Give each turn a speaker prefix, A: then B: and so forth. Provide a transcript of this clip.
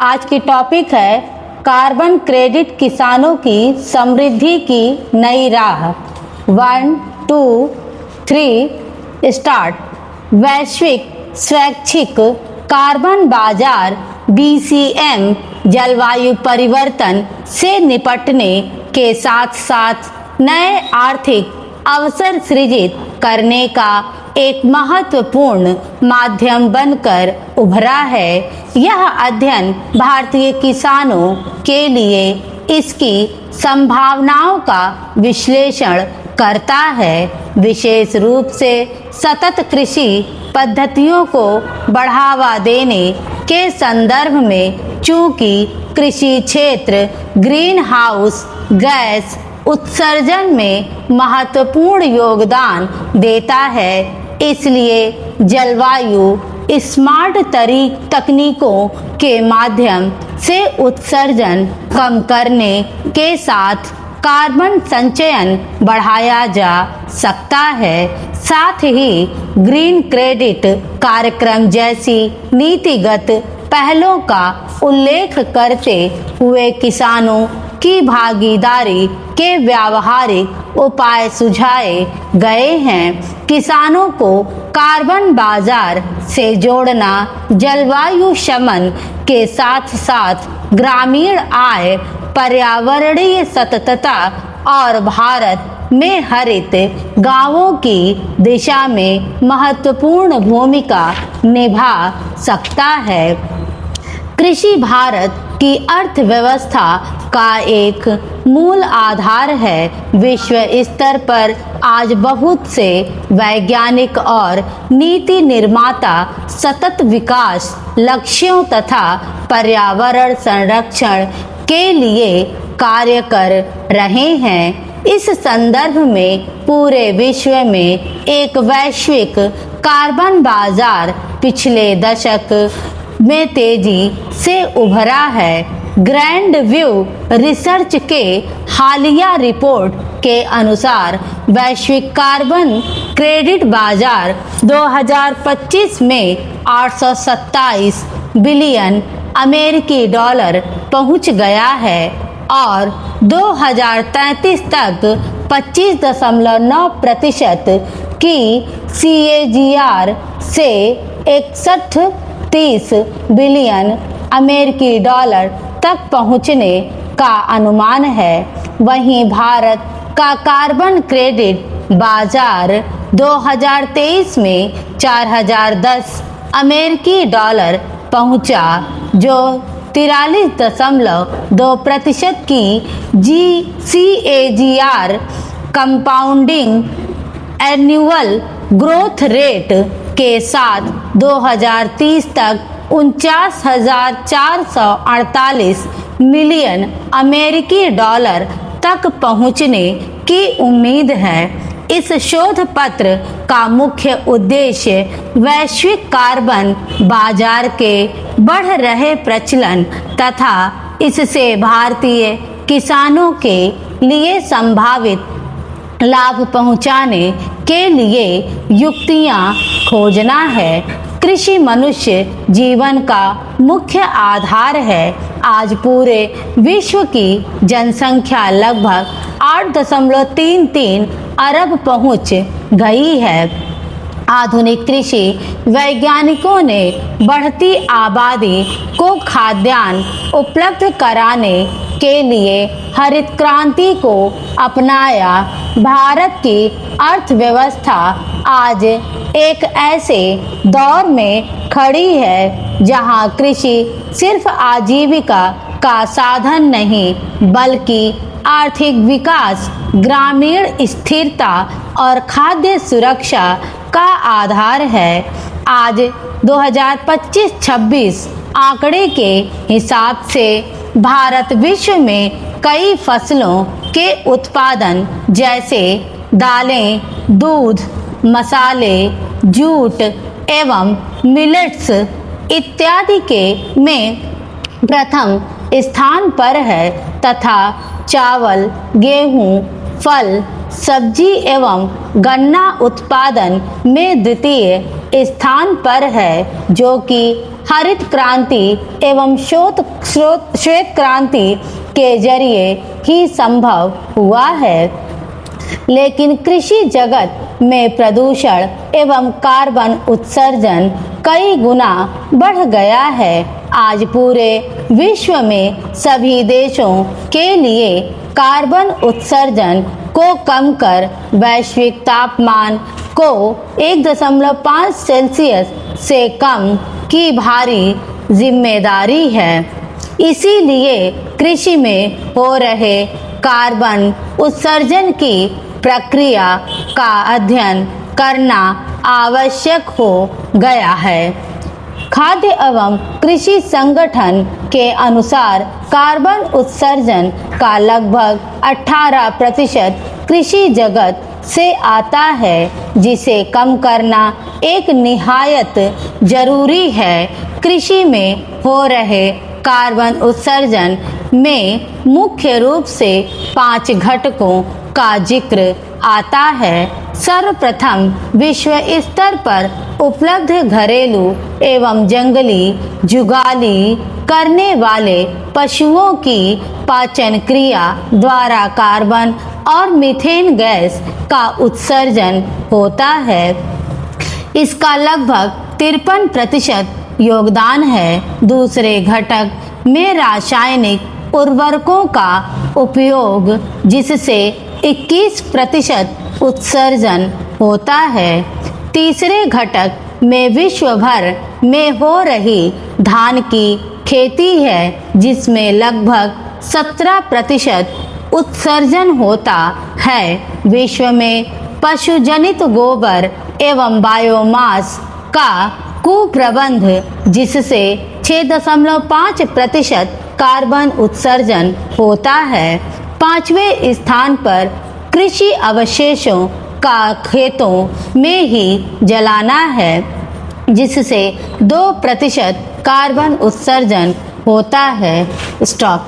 A: आज की टॉपिक है कार्बन क्रेडिट किसानों की समृद्धि की नई राह। 1, 2, 3 स्टार्ट। वैश्विक स्वैच्छिक कार्बन बाजार BCM जलवायु परिवर्तन से निपटने के साथ साथ नए आर्थिक अवसर सृजित करने का एक महत्वपूर्ण माध्यम बनकर उभरा है। यह अध्ययन भारतीय किसानों के लिए इसकी संभावनाओं का विश्लेषण करता है, विशेष रूप से सतत कृषि पद्धतियों को बढ़ावा देने के संदर्भ में, चूंकि कृषि क्षेत्र ग्रीन हाउस गैस उत्सर्जन में महत्वपूर्ण योगदान देता है। इसलिए जलवायु स्मार्ट तकनीकों के माध्यम से उत्सर्जन कम करने के साथ कार्बन संचयन बढ़ाया जा सकता है। साथ ही ग्रीन क्रेडिट कार्यक्रम जैसी नीतिगत पहलों का उल्लेख करते हुए किसानों की भागीदारी के व्यावहारिक उपाय सुझाए गए हैं। किसानों को कार्बन बाजार से जोड़ना जलवायु शमन के साथ साथ ग्रामीण आय, पर्यावरणीय सततता और भारत में हरित गांवों की दिशा में महत्वपूर्ण भूमिका निभा सकता है। कृषि भारत की अर्थव्यवस्था का एक मूल आधार है। विश्व स्तर पर आज बहुत से वैज्ञानिक और नीति निर्माता सतत विकास लक्ष्यों तथा पर्यावरण संरक्षण के लिए कार्य कर रहे हैं। इस संदर्भ में पूरे विश्व में एक वैश्विक कार्बन बाजार पिछले दशक में तेजी से उभरा है। ग्रैंड व्यू रिसर्च के हालिया रिपोर्ट के अनुसार वैश्विक कार्बन क्रेडिट बाजार 2025 में 827 बिलियन अमेरिकी डॉलर पहुंच गया है और 2033 तक 25.9% की CAGR से 3130 बिलियन अमेरिकी डॉलर तक पहुंचने का अनुमान है। वहीं भारत का कार्बन क्रेडिट बाजार 2023 में 4010 अमेरिकी डॉलर पहुंचा, जो 43.2% की CAGR compounding annual growth rate के साथ 2030 तक 49,448 मिलियन अमेरिकी डॉलर तक पहुंचने की उम्मीद है। इस शोध पत्र का मुख्य उद्देश्य वैश्विक कार्बन बाजार के बढ़ रहे प्रचलन तथा इससे भारतीय किसानों के लिए संभावित लाभ पहुंचाने के लिए युक्तियां खोजना है। कृषि मनुष्य जीवन का मुख्य आधार है। आज पूरे विश्व की जनसंख्या लगभग 8.33 अरब पहुंच गई है। आधुनिक कृषि वैज्ञानिकों ने बढ़ती आबादी को खाद्यान्न उपलब्ध कराने के लिए हरित क्रांति को अपनाया। भारत की अर्थव्यवस्था आज एक ऐसे दौर में खड़ी है जहां कृषि सिर्फ आजीविका का साधन नहीं, बल्कि आर्थिक विकास, ग्रामीण स्थिरता और खाद्य सुरक्षा का आधार है। आज 2025-26 आंकड़े के हिसाब से भारत विश्व में कई फसलों के उत्पादन जैसे दालें, दूध, मसाले, जूट एवं मिलेट्स इत्यादि के में प्रथम स्थान पर है तथा चावल, गेहूं, फल, सब्जी एवं गन्ना उत्पादन में द्वितीय स्थान पर है, जो कि हरित क्रांति एवं श्वेत क्रांति के जरिए ही संभव हुआ है। लेकिन कृषि जगत में प्रदूषण एवं कार्बन उत्सर्जन कई गुना बढ़ गया है। आज पूरे विश्व में सभी देशों के लिए कार्बन उत्सर्जन को कम कर वैश्विक तापमान को 1.5 सेल्सियस से कम की भारी जिम्मेदारी है। इसीलिए कृषि में हो रहे कार्बन उत्सर्जन की प्रक्रिया का अध्ययन करना आवश्यक हो गया है। खाद्य एवं कृषि संगठन के अनुसार कार्बन उत्सर्जन का लगभग 18% कृषि जगत से आता है, जिसे कम करना एक निहायत जरूरी है। कृषि में हो रहे कार्बन उत्सर्जन में मुख्य रूप से 5 घटकों का जिक्र आता है। सर्वप्रथम विश्व स्तर पर उपलब्ध घरेलू एवं जंगली जुगाली करने वाले पशुओं की पाचन क्रिया द्वारा कार्बन और मीथेन गैस का उत्सर्जन होता है। इसका लगभग 53% योगदान है। दूसरे घटक में रासायनिक उर्वरकों का उपयोग, जिससे 21% उत्सर्जन होता है। तीसरे घटक में विश्व भर में हो रही धान की खेती है, जिसमें लगभग 17% उत्सर्जन होता है। विश्व में पशुजनित गोबर एवं बायोमास का कुप्रबंध, जिससे 6.5% कार्बन उत्सर्जन होता है। 5वें स्थान पर कृषि अवशेषों का खेतों में ही जलाना है, जिससे 2% कार्बन उत्सर्जन होता है। स्टॉप।